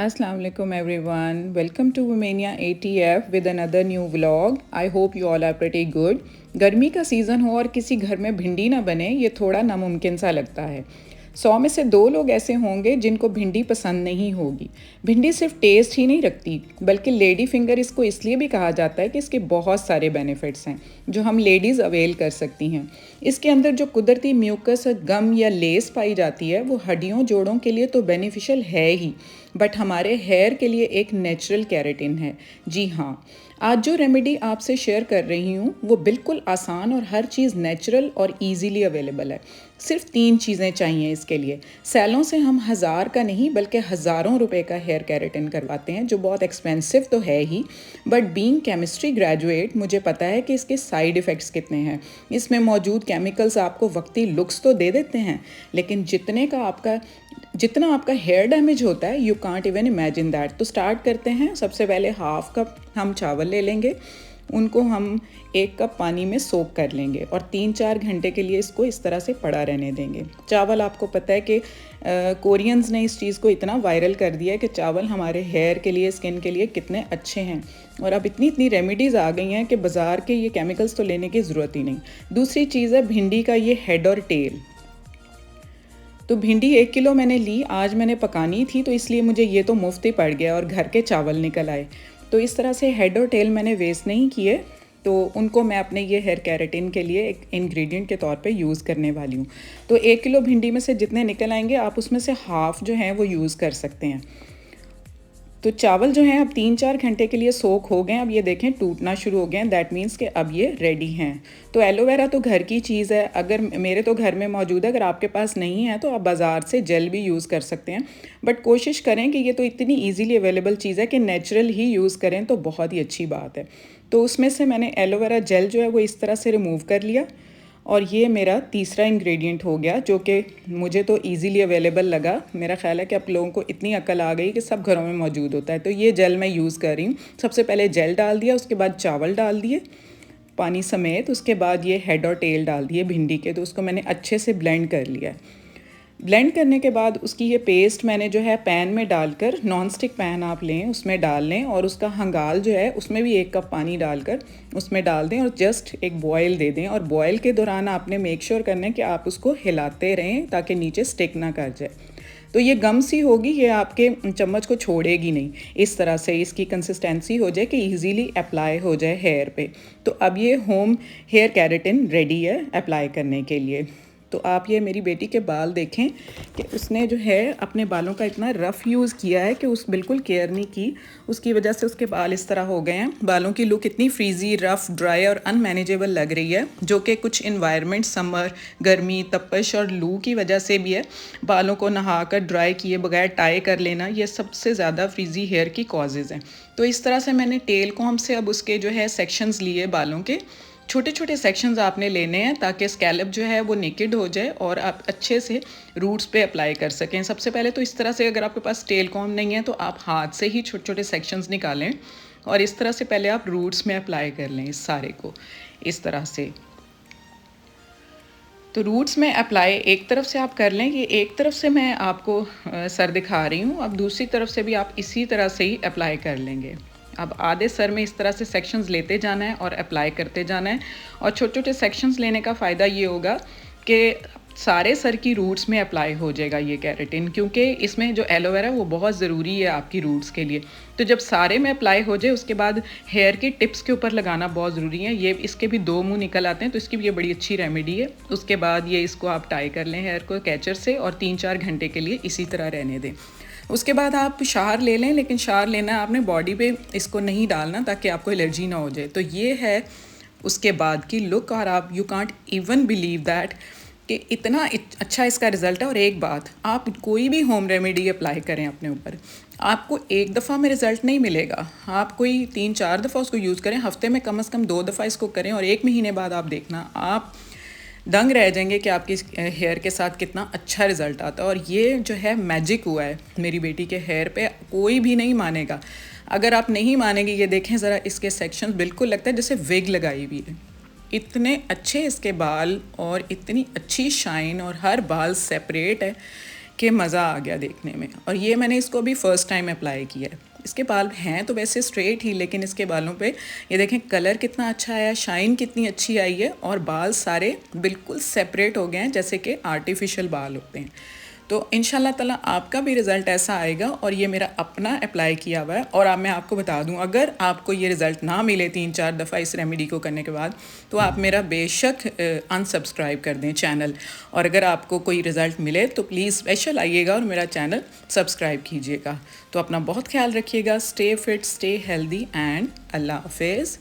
Assalamu alaikum everyone. Welcome to Womania ATF with another new vlog. I hope you all are pretty good. गर्मी का season हो और किसी घर में भिंडी ना बने ये थोड़ा नामुमकिन सा लगता है। 100 में से 2 लोग ऐसे होंगे जिनको भिंडी पसंद नहीं होगी। भिंडी सिर्फ टेस्ट ही नहीं रखती बल्कि लेडी फिंगर इसको इसलिए भी कहा जाता है कि इसके बहुत सारे बेनिफिट्स हैं जो हम लेडीज़ अवेल कर सकती हैं। इसके अंदर जो कुदरती म्यूकस गम या लेस पाई जाती है वो हड्डियों जोड़ों के लिए तो बेनिफिशियल है ही, बट हमारे हेयर के लिए एक नेचुरल केराटिन है। जी हाँ, आज जो रेमेडी आपसे शेयर कर रही हूँ वो बिल्कुल आसान और हर चीज़ नेचुरल और इजीली अवेलेबल है। सिर्फ 3 चीज़ें चाहिए इसके लिए। सैलों से हम 1000 का नहीं बल्कि हज़ारों रुपए का हेयर केराटिन करवाते हैं जो बहुत एक्सपेंसिव तो है ही, बट बीइंग केमिस्ट्री ग्रेजुएट मुझे पता है कि इसके साइड इफ़ेक्ट्स कितने हैं। इसमें मौजूद केमिकल्स आपको वक्ती लुक्स तो दे देते हैं लेकिन जितना आपका हेयर डैमेज होता है you can't even imagine that. तो स्टार्ट करते हैं। सबसे पहले हाफ कप हम चावल ले लेंगे, उनको हम 1 कप पानी में सोक कर लेंगे और 3-4 घंटे के लिए इसको इस तरह से पड़ा रहने देंगे। चावल आपको पता है कि कोरियंस ने इस चीज़ को इतना वायरल कर दिया है कि चावल हमारे हेयर के लिए, स्किन के लिए कितने अच्छे हैं। और अब इतनी रेमेडीज़ आ गई हैं कि बाज़ार के ये केमिकल्स तो लेने की ज़रूरत ही नहीं। दूसरी चीज़ है भिंडी का ये हेड और टेल। तो भिंडी 1 किलो मैंने ली, आज मैंने पकानी थी तो इसलिए मुझे ये तो मुफ्त ही पड़ गया और घर के चावल निकल आए। तो इस तरह से हेड और टेल मैंने वेस्ट नहीं किए, तो उनको मैं अपने ये हेयर केराटिन के लिए एक इंग्रेडिएंट के तौर पे यूज़ करने वाली हूँ। तो 1 किलो भिंडी में से जितने निकल आएंगे आप उसमें से हाफ़ जो हैं वो यूज़ कर सकते हैं। तो चावल जो हैं अब 3-4 घंटे के लिए सोक हो गए। अब ये देखें टूटना शुरू हो गए हैं, दैट मीन्स कि अब ये रेडी हैं। तो एलोवेरा तो घर की चीज़ है, अगर मेरे तो घर में मौजूद है, अगर आपके पास नहीं है तो आप बाज़ार से जेल भी यूज़ कर सकते हैं। बट कोशिश करें कि ये तो इतनी ईजीली अवेलेबल चीज़ है कि नेचुरल ही यूज़ करें तो बहुत ही अच्छी बात है। तो उसमें से मैंने एलोवेरा जेल जो है वो इस तरह से रिमूव कर लिया और ये मेरा तीसरा इंग्रेडिएंट हो गया जो कि मुझे तो इजीली अवेलेबल लगा। मेरा ख्याल है कि आप लोगों को इतनी अक्ल आ गई कि सब घरों में मौजूद होता है। तो ये जेल मैं यूज़ कर रही हूँ। सबसे पहले जेल डाल दिया, उसके बाद चावल डाल दिए पानी समेत, उसके बाद ये हेड और टेल डाल दिए भिंडी के। तो उसको मैंने अच्छे से ब्लेंड कर लिया। ब्लेंड करने के बाद उसकी ये पेस्ट मैंने जो है पैन में डालकर, नॉन स्टिक पैन आप लें उसमें डाल लें और उसका हंगाल जो है उसमें भी 1 कप पानी डालकर उसमें डाल दें और जस्ट एक बॉयल दे दें। और बॉयल के दौरान आपने मेक श्योर करना है कि आप उसको हिलाते रहें ताकि नीचे स्टिक ना कर जाए। तो ये गम सी होगी, ये आपके चम्मच को छोड़ेगी नहीं। इस तरह से इसकी कंसिस्टेंसी हो जाए कि इजीली अप्लाई हो जाए हेयर पे। तो अब ये होम हेयर केराटिन रेडी है अप्लाई करने के लिए। तो आप ये मेरी बेटी के बाल देखें कि उसने जो है अपने बालों का इतना रफ़ यूज़ किया है कि उस बिल्कुल केयर नहीं की, उसकी वजह से उसके बाल इस तरह हो गए हैं। बालों की लुक इतनी फ्रीजी, रफ़, ड्राई और अनमैनेजेबल लग रही है जो कि कुछ इन्वायरमेंट, समर, गर्मी, तपश और लू की वजह से भी है। बालों को नहाकर ड्राई किए बगैर टाई कर लेना ये सबसे ज़्यादा फ्रीजी हेयर की कॉजेज़ हैं। तो इस तरह से मैंने टेल को हमसे अब उसके जो है सेक्शंस लिए, बालों के छोटे छोटे सेक्शंस आपने लेने हैं ताकि स्कैल्प जो है वो नेकेड हो जाए और आप अच्छे से रूट्स पे अप्लाई कर सकें। सबसे पहले तो इस तरह से, अगर आपके पास टेल कॉम नहीं है तो आप हाथ से ही छोटे छोटे सेक्शंस निकालें और इस तरह से पहले आप रूट्स में अप्लाई कर लें इस सारे को इस तरह से। तो रूट्स में अप्लाई एक तरफ से आप कर लें। ये एक तरफ से मैं आपको सर दिखा रही हूँ, अब दूसरी तरफ से भी आप इसी तरह से ही अप्लाई कर लेंगे। अब आधे सर में इस तरह से सेक्शंस लेते जाना है और अप्लाई करते जाना है। और छोटे छोटे सेक्शंस लेने का फ़ायदा ये होगा कि सारे सर की रूट्स में अप्लाई हो जाएगा ये केराटिन, क्योंकि इसमें जो एलोवेरा है वो बहुत ज़रूरी है आपकी रूट्स के लिए। तो जब सारे में अप्लाई हो जाए उसके बाद हेयर की टिप्स के ऊपर लगाना बहुत ज़रूरी है। ये इसके भी 2 मुंह निकल आते हैं तो इसकी भी ये बड़ी अच्छी रेमेडी है। उसके बाद ये इसको आप टाई कर लें हेयर को कैचर से और 3-4 घंटे के लिए इसी तरह रहने दें। उसके बाद आप शावर ले लें, लेकिन शावर लेना आपने बॉडी पे, इसको नहीं डालना ताकि आपको एलर्जी ना हो जाए। तो ये है उसके बाद की लुक और आप you can't even believe that कि इतना अच्छा इसका रिज़ल्ट है। और एक बात, आप कोई भी होम रेमेडी अप्लाई करें अपने ऊपर, आपको एक दफ़ा में रिज़ल्ट नहीं मिलेगा। आप कोई 3-4 दफ़ा उसको यूज़ करें, हफ्ते में कम से कम 2 दफ़ा इसको करें और 1 महीने बाद आप देखना आप दंग रह जाएंगे कि आपकी हेयर के साथ कितना अच्छा रिज़ल्ट आता है। और ये जो है मैजिक हुआ है मेरी बेटी के हेयर पे, कोई भी नहीं मानेगा। अगर आप नहीं मानेंगे, ये देखें ज़रा, इसके सेक्शंस बिल्कुल लगता है जैसे विग लगाई हुई है। इतने अच्छे इसके बाल और इतनी अच्छी शाइन और हर बाल सेपरेट है कि मज़ा आ गया देखने में। और ये मैंने इसको अभी फ़र्स्ट टाइम अप्लाई किया है। इसके बाल हैं तो वैसे स्ट्रेट ही, लेकिन इसके बालों पे ये देखें कलर कितना अच्छा आया, शाइन कितनी अच्छी आई है, और बाल सारे बिल्कुल सेपरेट हो गए हैं जैसे कि आर्टिफिशियल बाल होते हैं। तो इंशाल्लाह ताला आपका भी रिज़ल्ट ऐसा आएगा। और ये मेरा अपना अप्लाई किया हुआ है। और अब मैं आपको बता दूं, अगर आपको ये रिज़ल्ट ना मिले 3-4 दफ़ा इस रेमेडी को करने के बाद, तो आप मेरा बेशक अनसब्सक्राइब कर दें चैनल। और अगर आपको कोई रिज़ल्ट मिले तो प्लीज़ स्पेशल आइएगा और मेरा चैनल सब्सक्राइब कीजिएगा। तो अपना बहुत ख्याल रखिएगा। Stay fit, stay healthy and अल्लाह हाफिज़।